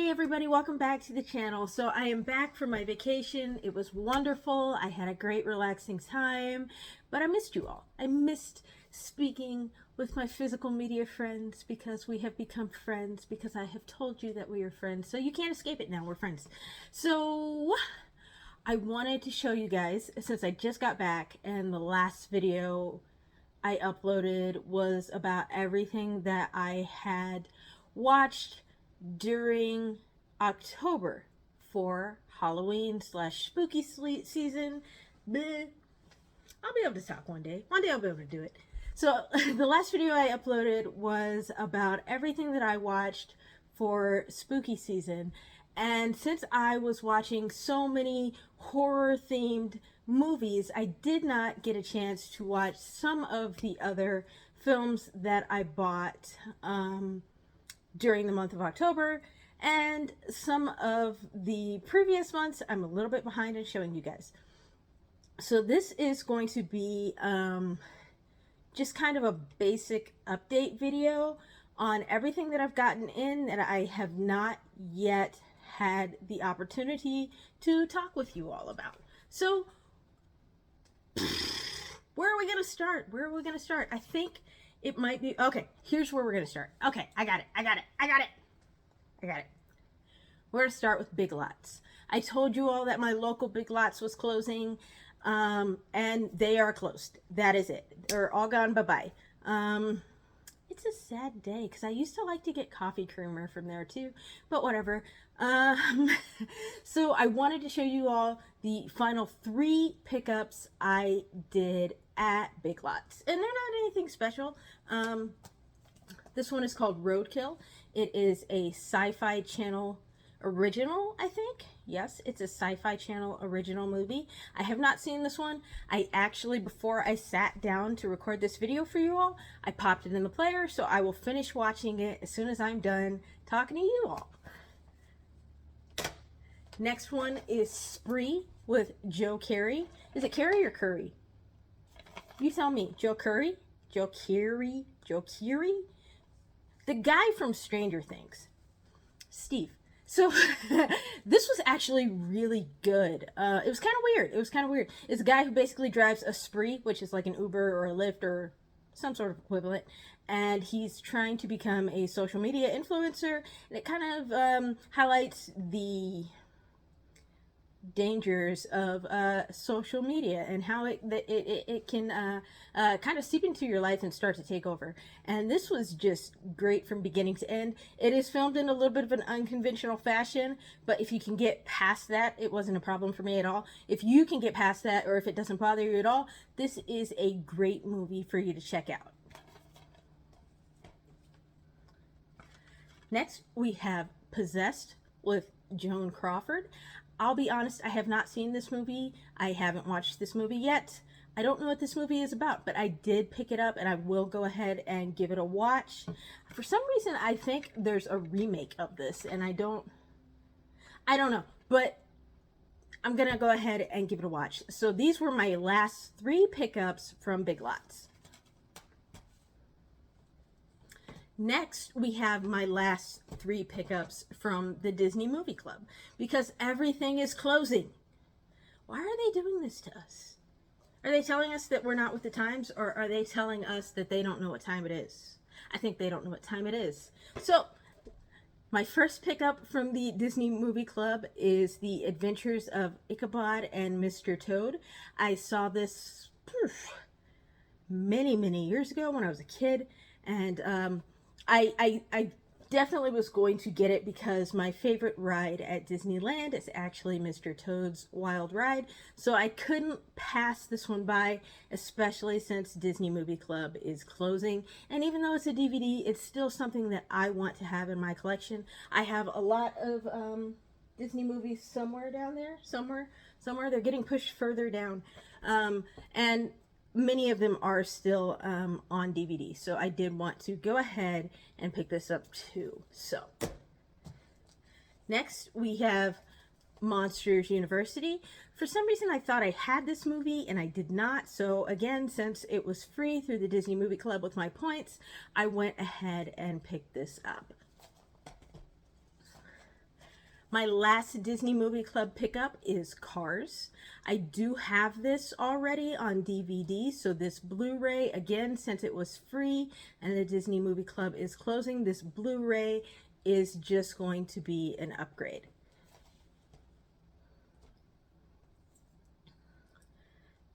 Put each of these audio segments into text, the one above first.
Hey everybody, welcome back to the channel. So I am back from my vacation. It was wonderful. I had a great relaxing time, but I missed you all. I missed speaking with my physical media friends because we have become friends, because I have told you that we are friends. So you can't escape it now, we're friends. So I wanted to show you guys, since I just got back and the last video I uploaded was about everything that I had watched during October for Halloween slash spooky season. Bleh. I'll be able to talk one day. One day I'll be able to do it. So the last video I uploaded was about everything that I watched for spooky season. And since I was watching so many horror themed movies, I did not get a chance to watch some of the other films that I bought during the month of October, and some of the previous months. I'm a little bit behind in showing you guys. So this is going to be just kind of a basic update video on everything that I've gotten in that I have not yet had the opportunity to talk with you all about. So where are we going to start? Where are we going to start? I think it might be, okay, here's where we're going to start. Okay, I got it. We're going to start with Big Lots. I told you all that my local Big Lots was closing, and they are closed. That is it. They're all gone, bye-bye. It's a sad day, because I used to like to get coffee creamer from there too, but whatever. So I wanted to show you all the final 3 pickups I did at Big Lots, and they're not anything special. This one is called Roadkill. It is a Sci-Fi Channel original, I think. Yes, it's a Sci-Fi Channel original movie. I have not seen this one. I actually, before I sat down to record this video for you all, I popped it in the player, so I will finish watching it as soon as I'm done talking to you all. Next one is Spree with Joe Carey. Is it Carey or Curry? You tell me. Joe Curry? Joe Carey? Joe Carey? The guy from Stranger Things. Steve. So this was actually really good. It was kind of weird. It's a guy who basically drives a Spree, which is like an Uber or a Lyft or some sort of equivalent, and he's trying to become a social media influencer, and it kind of highlights the dangers of social media and how it can kind of seep into your life and start to take over. And this was just great from beginning to end. It is filmed in a little bit of an unconventional fashion, but if you can get past that, it wasn't a problem for me at all. If you can get past that, or if it doesn't bother you at all, this is a great movie for you to check out. Next, we have Possessed with Joan Crawford. I'll be honest, I have not seen this movie. I haven't watched this movie yet. I don't know what this movie is about, but I did pick it up, and I will go ahead and give it a watch. For some reason, I think there's a remake of this, and I don't know, but I'm going to go ahead and give it a watch. So these were my last 3 pickups from Big Lots. Next, we have my last 3 pickups from the Disney Movie Club, because everything is closing. Why are they doing this to us? Are they telling us that we're not with the times, or are they telling us that they don't know what time it is? I think they don't know what time it is. So, my first pickup from the Disney Movie Club is The Adventures of Ichabod and Mr. Toad. I saw this many years ago when I was a kid, and I definitely was going to get it because my favorite ride at Disneyland is actually Mr. Toad's Wild Ride. So I couldn't pass this one by, especially since Disney Movie Club is closing. And even though it's a DVD, it's still something that I want to have in my collection. I have a lot of Disney movies somewhere down there. Somewhere. They're getting pushed further down. And many of them are still on DVD, so I did want to go ahead and pick this up too. So next we have Monsters University. For some reason I thought I had this movie and I did not, so again, since it was free through the Disney Movie Club with my points, I went ahead and picked this up. My last Disney Movie Club pickup is Cars. I do have this already on DVD, so this Blu-ray, again, since it was free and the Disney Movie Club is closing, this Blu-ray is just going to be an upgrade.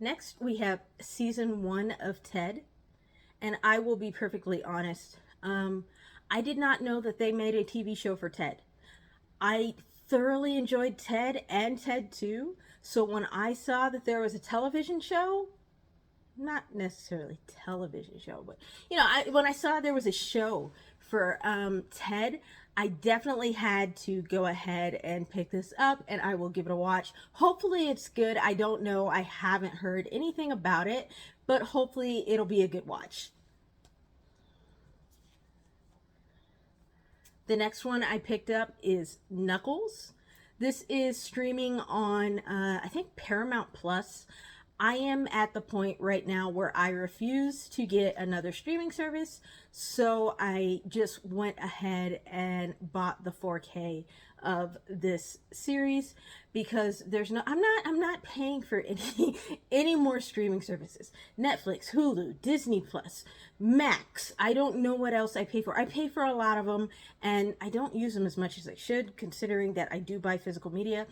Next, we have season 1 of Ted, and I will be perfectly honest. I did not know that they made a TV show for Ted. I thoroughly enjoyed Ted and Ted 2, so when I saw that there was a television show, not necessarily television show, but when I saw there was a show for Ted, I definitely had to go ahead and pick this up, and I will give it a watch. Hopefully it's good. I don't know. I haven't heard anything about it, but hopefully it'll be a good watch. The next one I picked up is Knuckles. This is streaming on, I think, Paramount Plus. I am at the point right now where I refuse to get another streaming service, so I just went ahead and bought the 4K of this series because I'm not paying for any more streaming services. Netflix, Hulu, Disney Plus, Max. I don't know what else I pay for. I pay for a lot of them, and I don't use them as much as I should, considering that I do buy physical media.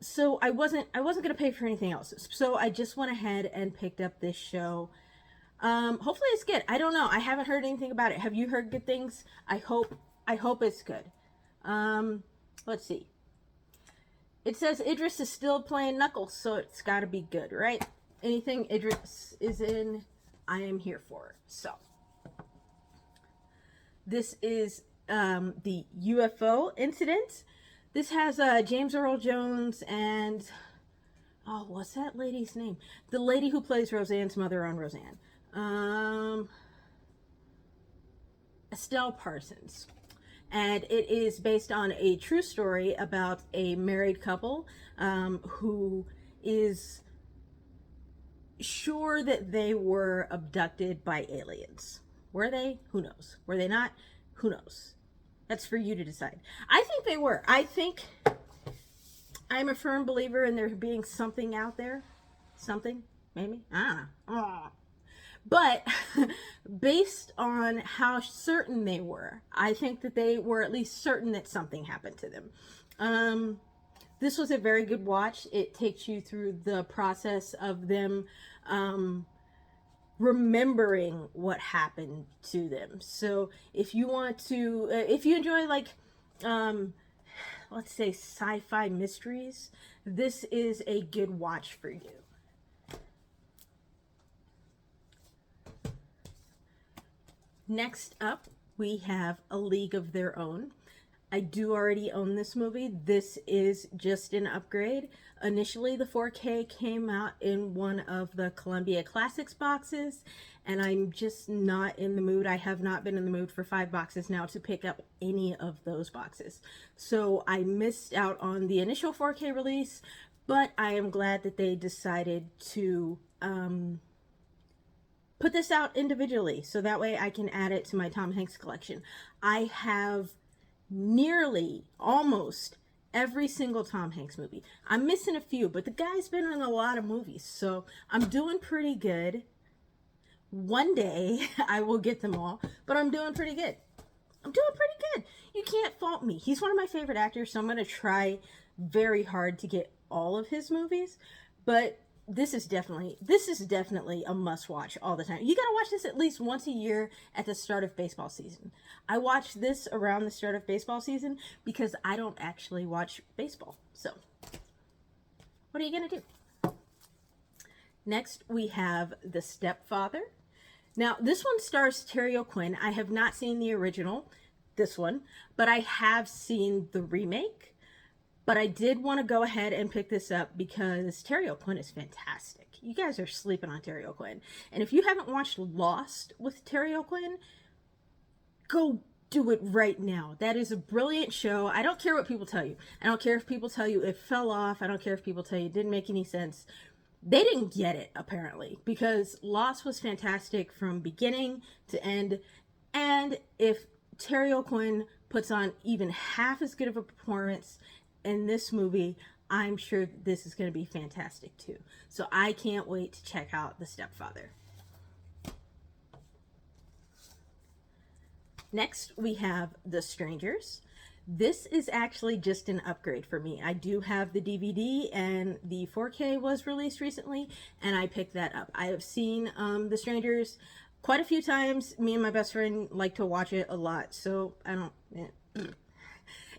So I wasn't going to pay for anything else. So I just went ahead and picked up this show. Hopefully it's good. I don't know. I haven't heard anything about it. Have you heard good things? I hope it's good. Let's see. It says Idris is still playing Knuckles, so it's got to be good, right? Anything Idris is in, I am here for. So this is the UFO incident. This has James Earl Jones and, oh, what's that lady's name? The lady who plays Roseanne's mother on Roseanne. Estelle Parsons. And it is based on a true story about a married couple who is sure that they were abducted by aliens. Were they? Who knows? Were they not? Who knows? That's for you to decide. I think they were. I'm a firm believer in there being something out there. Something, maybe. I don't know. But based on how certain they were, I think that they were at least certain that something happened to them. This was a very good watch. It takes you through the process of them remembering what happened to them. So if you want to, if you enjoy let's say sci-fi mysteries, this is a good watch for you. Next up, we have A League of Their Own. I do already own this movie. This is just an upgrade. Initially, the 4K came out in one of the Columbia Classics boxes, and I'm just not in the mood. I have not been in the mood for 5 boxes now to pick up any of those boxes. So I missed out on the initial 4K release, but I am glad that they decided to put this out individually, so that way I can add it to my Tom Hanks collection. I have nearly, almost every single Tom Hanks movie. I'm missing a few, but the guy's been in a lot of movies, so I'm doing pretty good. One day I will get them all, but I'm doing pretty good. You can't fault me. He's one of my favorite actors, so I'm going to try very hard to get all of his movies, but this is definitely a must watch all the time. You got to watch this at least once a year at the start of baseball season. I watch this around the start of baseball season because I don't actually watch baseball. So what are you going to do? Next, we have The Stepfather. Now, this one stars Terry O'Quinn. I have not seen the original, this one, but I have seen the remake. But I did want to go ahead and pick this up because Terry O'Quinn is fantastic. You guys are sleeping on Terry O'Quinn. And if you haven't watched Lost with Terry O'Quinn, go do it right now. That is a brilliant show. I don't care what people tell you. I don't care if people tell you it fell off. I don't care if people tell you it didn't make any sense. They didn't get it, apparently, because Lost was fantastic from beginning to end. And if Terry O'Quinn puts on even half as good of a performance in this movie, I'm sure this is going to be fantastic too. So I can't wait to check out The Stepfather. Next, we have The Strangers. This is actually just an upgrade for me. I do have the DVD, and the 4K was released recently, and I picked that up. I have seen The Strangers quite a few times. Me and my best friend like to watch it a lot, so I don't...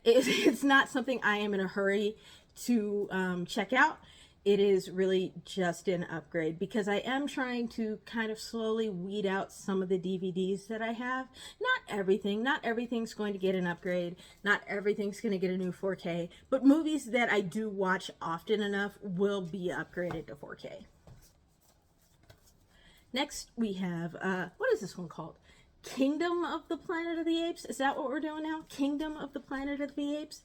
It's not something I am in a hurry to check out. It is really just an upgrade because I am trying to kind of slowly weed out some of the DVDs that I have. Not everything's going to get an upgrade. Not everything's going to get a new 4K, but movies that I do watch often enough will be upgraded to 4K. Next, we have, what is this one called? Kingdom of the Planet of the Apes? Is that what we're doing now? Kingdom of the Planet of the Apes?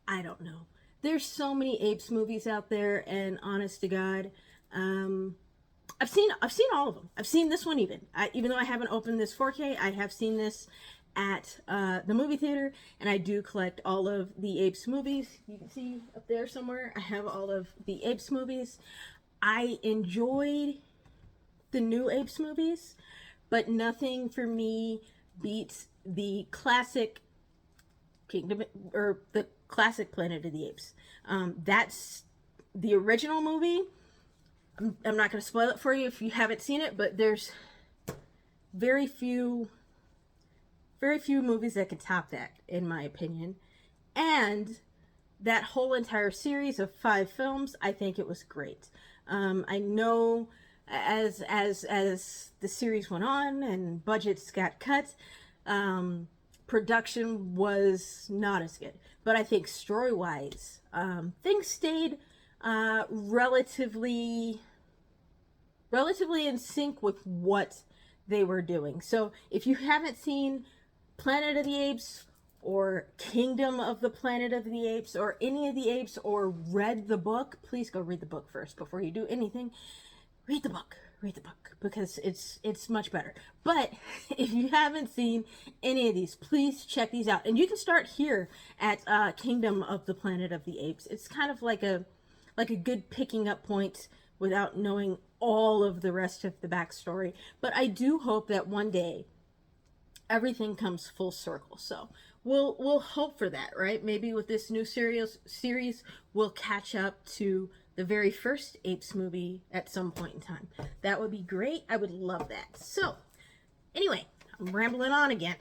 I don't know. There's so many apes movies out there, and honest to God, I've seen all of them. I've seen this one even though I haven't opened this 4K. I have seen this at the movie theater, and I do collect all of the apes movies. You can see up there somewhere, I have all of the apes movies. I enjoyed the new apes movies, but nothing for me beats the classic Kingdom, or the classic Planet of the Apes. That's the original movie. I'm not going to spoil it for you if you haven't seen it, but there's very few movies that can top that, in my opinion. And that whole entire series of 5 films, I think it was great. I know as the series went on and budgets got cut, production was not as good, but I think story-wise, things stayed relatively in sync with what they were doing. So if you haven't seen Planet of the Apes or Kingdom of the Planet of the Apes or any of the apes, or read the book, please go read the book first before you do anything. Read the book, because it's much better. But if you haven't seen any of these, please check these out. And you can start here at Kingdom of the Planet of the Apes. It's kind of like a good picking up point without knowing all of the rest of the backstory. But I do hope that one day everything comes full circle. So we'll hope for that, right? Maybe with this new series we'll catch up to the very first Apes movie at some point in time. That would be great. I would love that. So, anyway, I'm rambling on again.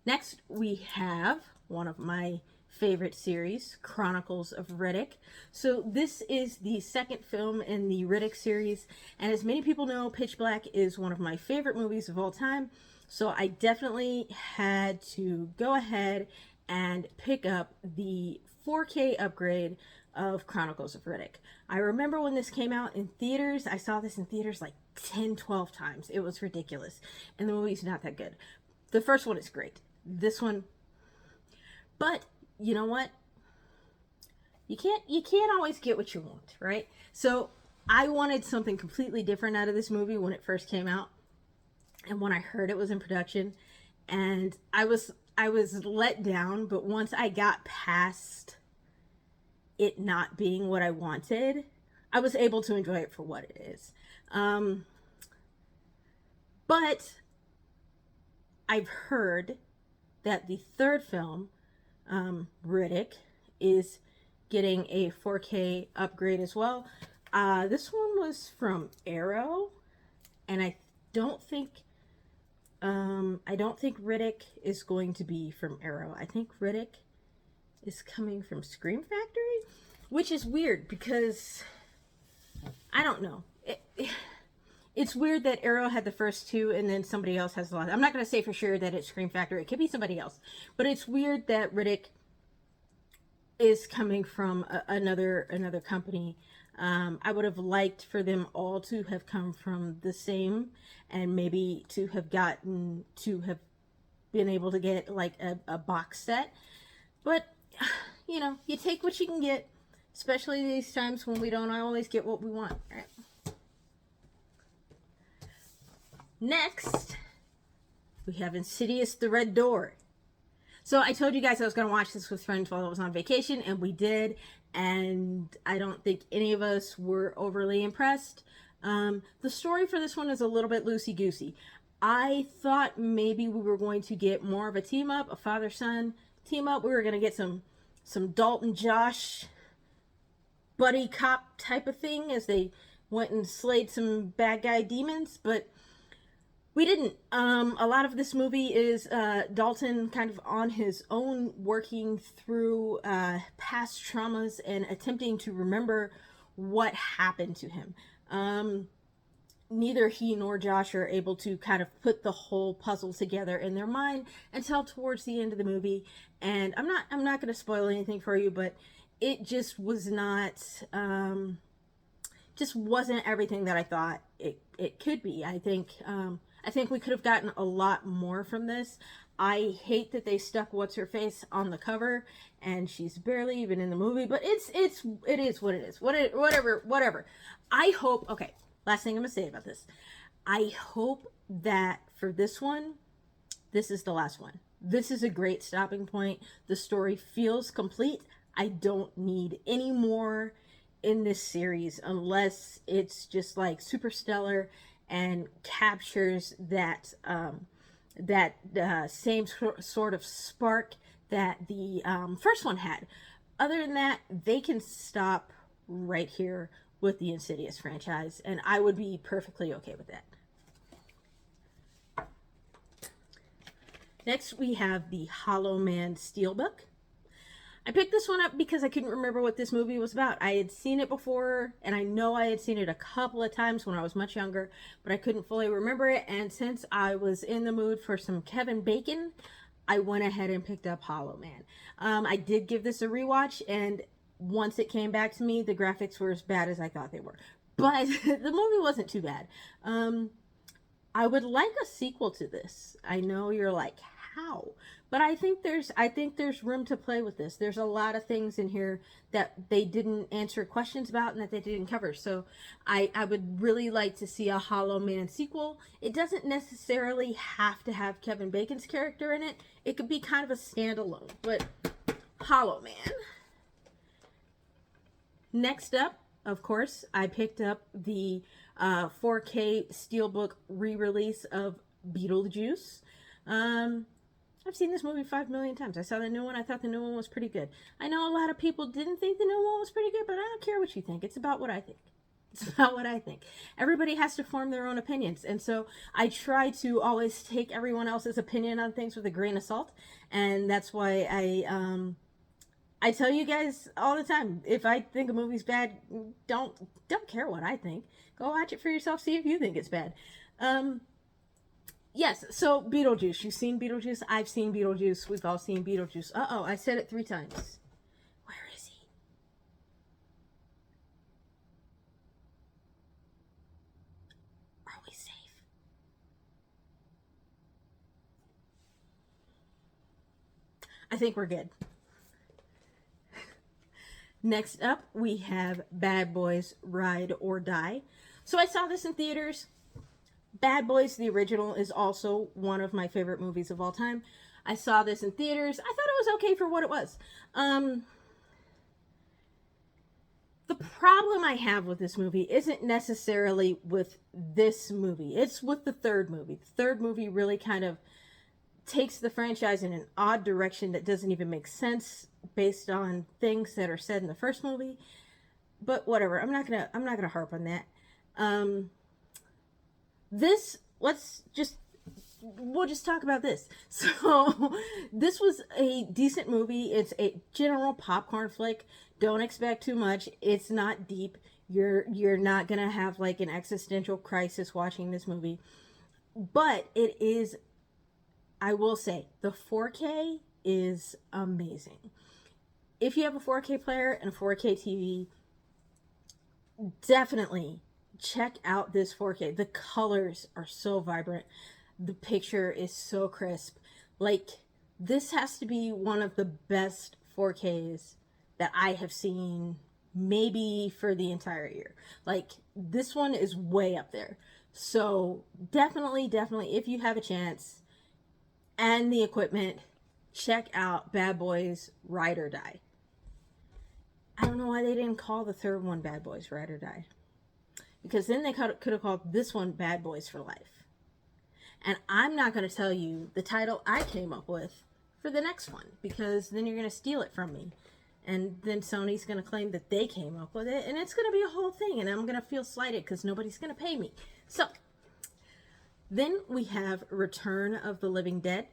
Next, we have one of my favorite series, Chronicles of Riddick. So, this is the second film in the Riddick series, and as many people know, Pitch Black is one of my favorite movies of all time. So, I definitely had to go ahead and pick up the 4K upgrade of Chronicles of Riddick. I remember when this came out in theaters, I saw this in theaters like 10, 12 times. It was ridiculous. And the movie's not that good. The first one is great. This one, but you know what? You can't always get what you want, right? So I wanted something completely different out of this movie when it first came out. And when I heard it was in production, and I was let down, but once I got past it not being what I wanted, I was able to enjoy it for what it is. But I've heard that the third film, Riddick, is getting a 4K upgrade as well. This one was from Arrow, and I don't think Riddick is going to be from Arrow. I think Riddick is coming from Scream Factory, which is weird because I don't know. It's weird that Arrow had the first 2 and then somebody else has the last. I'm not going to say for sure that it's Scream Factory. It could be somebody else, but it's weird that Riddick is coming from another company. I would have liked for them all to have come from the same, and maybe to have been able to get like a box set. But you know, you take what you can get, especially these times when we don't always get what we want, right? Next, we have Insidious: The Red Door. So I told you guys I was going to watch this with friends while I was on vacation, and we did. And I don't think any of us were overly impressed. The story for this one is a little bit loosey-goosey. I thought maybe we were going to get more of a team up, a father-son team up. We were going to get some Dalton Josh buddy cop type of thing as they went and slayed some bad guy demons, but we didn't. A lot of this movie is Dalton kind of on his own, working through past traumas and attempting to remember what happened to him. Neither he nor Josh are able to kind of put the whole puzzle together in their mind until towards the end of the movie. And I'm not going to spoil anything for you, but it just was not, just wasn't everything that I thought it could be. I think we could have gotten a lot more from this. I hate that they stuck what's her face on the cover and she's barely even in the movie, but it is what it is. Whatever. I hope, okay, last thing I'm going to say about this. I hope that for this one, this is the last one. This is a great stopping point. The story feels complete. I don't need any more in this series unless it's just like super stellar and captures that same sort of spark that the first one had. Other than that, they can stop right here with the Insidious franchise, and I would be perfectly okay with that. Next, we have the Hollow Man Steelbook. I picked this one up because I couldn't remember what this movie was about. I had seen it before, and I know I had seen it a couple of times when I was much younger, but I couldn't fully remember it. And since I was in the mood for some Kevin Bacon, I went ahead and picked up Hollow Man. I did give this a rewatch, and once it came back to me, the graphics were as bad as I thought they were. But the movie wasn't too bad. I would like a sequel to this. I know you're like, how? But I think there's room to play with this. There's a lot of things in here that they didn't answer questions about and that they didn't cover. So I would really like to see a Hollow Man sequel. It doesn't necessarily have to have Kevin Bacon's character in it. It could be kind of a standalone, but Hollow Man. Next up, of course, I picked up the 4K Steelbook re-release of Beetlejuice. I've seen this movie 5 million times. I saw the new one. I thought the new one was pretty good. I know a lot of people didn't think the new one was pretty good, but I don't care what you think. It's about what I think. It's about what I think. Everybody has to form their own opinions. And so I try to always take everyone else's opinion on things with a grain of salt. And that's why I tell you guys all the time, if I think a movie's bad, don't care what I think. Go watch it for yourself. See if you think it's bad. Yes, so Beetlejuice. You've seen Beetlejuice? I've seen Beetlejuice. We've all seen Beetlejuice. Uh-oh, I said it 3 times. Where is he? Are we safe? I think we're good. Next up, we have Bad Boys Ride or Die. So I saw this in theaters. Bad Boys, the original, is also one of my favorite movies of all time. I saw this in theaters. I thought it was okay for what it was. The problem I have with this movie isn't necessarily with this movie. It's with the third movie. The third movie really kind of takes the franchise in an odd direction that doesn't even make sense based on things that are said in the first movie. But whatever. I'm not gonna harp on that. We'll just talk about this. So this was a decent movie. It's a general popcorn flick. Don't expect too much. It's not deep. You're not gonna have like an existential crisis watching this movie. But it is, I will say, the 4K is amazing. If you have a 4K player and a 4K TV, definitely check out this 4K. The colors are so vibrant. The picture is so crisp. Like, this has to be one of the best 4Ks that I have seen maybe for the entire year. Like, this one is way up there. So definitely, if you have a chance and the equipment, check out Bad Boys Ride or Die. I don't know why they didn't call the third one Bad Boys Ride or Die. Because then they could have called this one Bad Boys for Life. And I'm not going to tell you the title I came up with for the next one, because then you're going to steal it from me. And then Sony's going to claim that they came up with it, and it's going to be a whole thing, and I'm going to feel slighted because nobody's going to pay me. So, then we have Return of the Living Dead.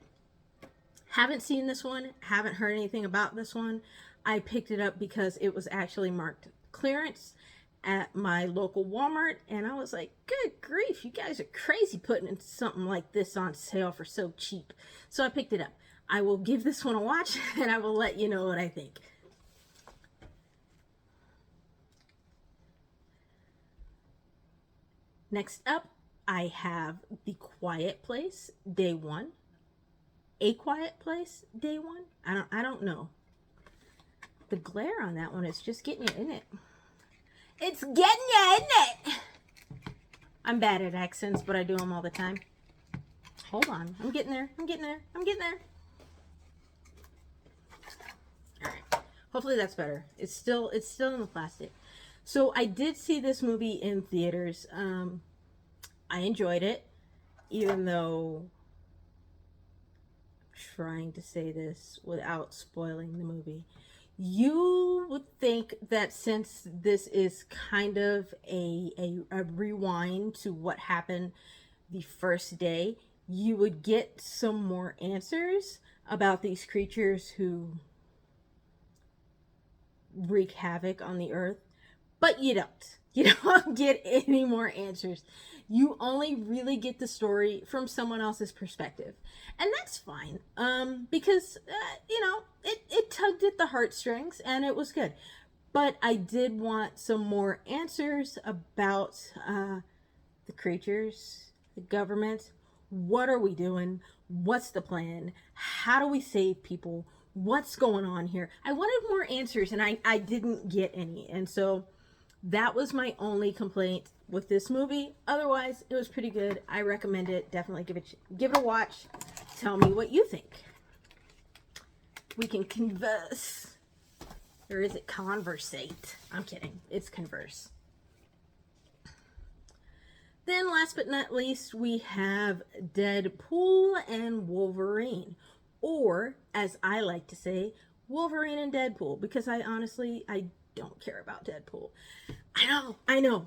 Haven't seen this one, haven't heard anything about this one. I picked it up because it was actually marked clearance at my local Walmart, and I was like, good grief, you guys are crazy putting something like this on sale for so cheap. So I picked it up. I will give this one a watch, and I will let you know what I think. Next up, I have The Quiet Place, Day One. A Quiet Place, Day One? I don't know. The glare on that one is just getting you in it. It's getting you in it! I'm bad at accents, but I do them all the time. Hold on. I'm getting there. I'm getting there. I'm getting there. Alright. Hopefully that's better. It's still in the plastic. So I did see this movie in theaters. I enjoyed it, even though I'm trying to say this without spoiling the movie. You would think that since this is kind of a rewind to what happened the first day, you would get some more answers about these creatures who wreak havoc on the earth. But you don't. You don't get any more answers. You only really get the story from someone else's perspective. And that's fine. Because, it tugged at the heartstrings and it was good. But I did want some more answers about the creatures, the government. What are we doing? What's the plan? How do we save people? What's going on here? I wanted more answers, and I didn't get any. And so that was my only complaint with this movie. Otherwise, it was pretty good. I recommend it. Definitely give it a watch. Tell me what you think. We can converse. Or is it conversate? I'm kidding. It's converse. Then last but not least, we have Deadpool and Wolverine. Or, as I like to say, Wolverine and Deadpool. Because I don't care about Deadpool. I know.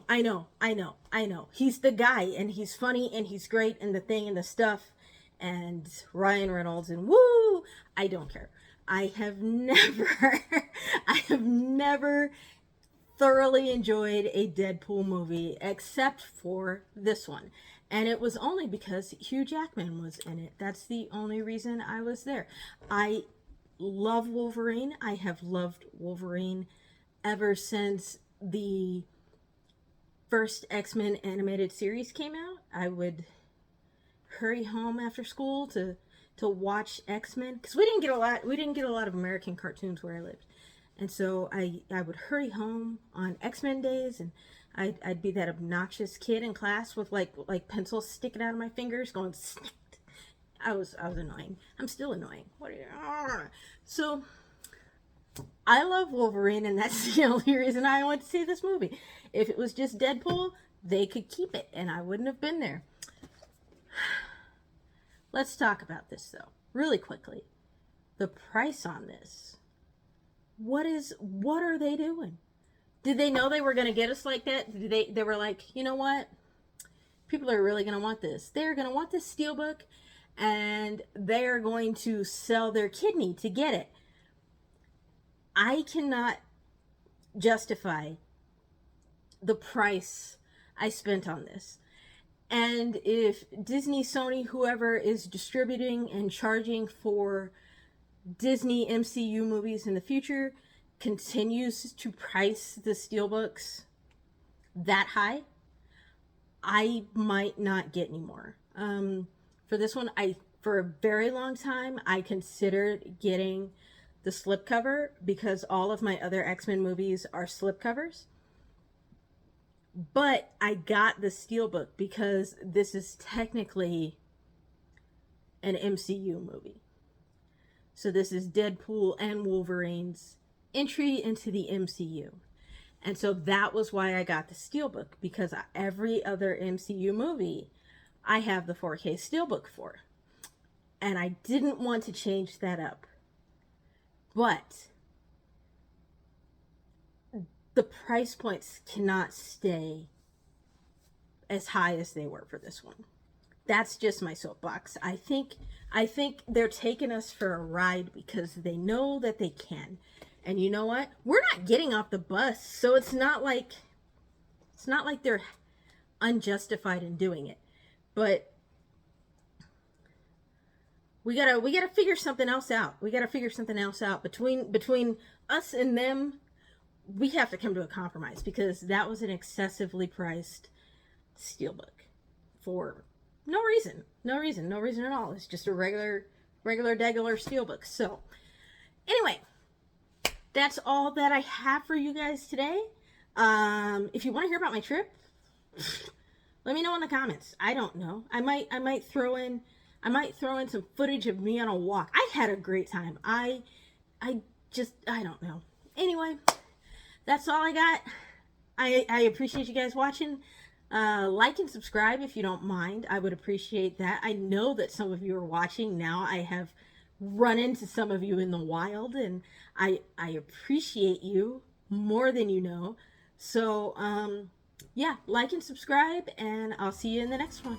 He's the guy, and he's funny, and he's great, and the thing, and the stuff, and Ryan Reynolds, and woo! I don't care. I have never thoroughly enjoyed a Deadpool movie except for this one. And it was only because Hugh Jackman was in it. That's the only reason I was there. I love Wolverine. I have loved Wolverine ever since the first X-Men animated series came out. I would hurry home after school to watch X-Men, because we didn't get a lot of American cartoons where I lived. And so I would hurry home on X-Men days, and I'd be that obnoxious kid in class with like pencils sticking out of my fingers going snap. I was annoying. I'm still annoying. So I love Wolverine, and that's the only reason I went to see this movie. If it was just Deadpool, they could keep it, and I wouldn't have been there. Let's talk about this, though, really quickly. The price on this. What are they doing? Did they know they were going to get us like that? They were like, you know what? People are really going to want this. They're going to want this steelbook, and they're going to sell their kidney to get it. I cannot justify the price I spent on this. And if Disney, Sony, whoever is distributing and charging for Disney MCU movies in the future continues to price the steelbooks that high, I might not get any more. For this one, for a very long time, I considered getting the slipcover because all of my other X-Men movies are slipcovers. But I got the steelbook because this is technically an MCU movie. So this is Deadpool and Wolverine's entry into the MCU. And so that was why I got the Steelbook, because every other MCU movie I have the 4K Steelbook for. And I didn't want to change that up. But the price points cannot stay as high as they were for this one. That's just my soapbox. I think they're taking us for a ride because they know that they can. And you know what? We're not getting off the bus, so it's not like they're unjustified in doing it. But we gotta figure something else out. We gotta figure something else out between us and them. We have to come to a compromise, because that was an excessively priced Steelbook for no reason at all. It's just a regular degular Steelbook. So anyway, that's all that I have for you guys today. If you want to hear about my trip, let me know in the comments. I don't know. I might throw in some footage of me on a walk. I had a great time. I don't know. Anyway, that's all I got. I appreciate you guys watching. Like and subscribe if you don't mind. I would appreciate that. I know that some of you are watching now. I have run into some of you in the wild, and I appreciate you more than you know. So, yeah, like and subscribe, and I'll see you in the next one.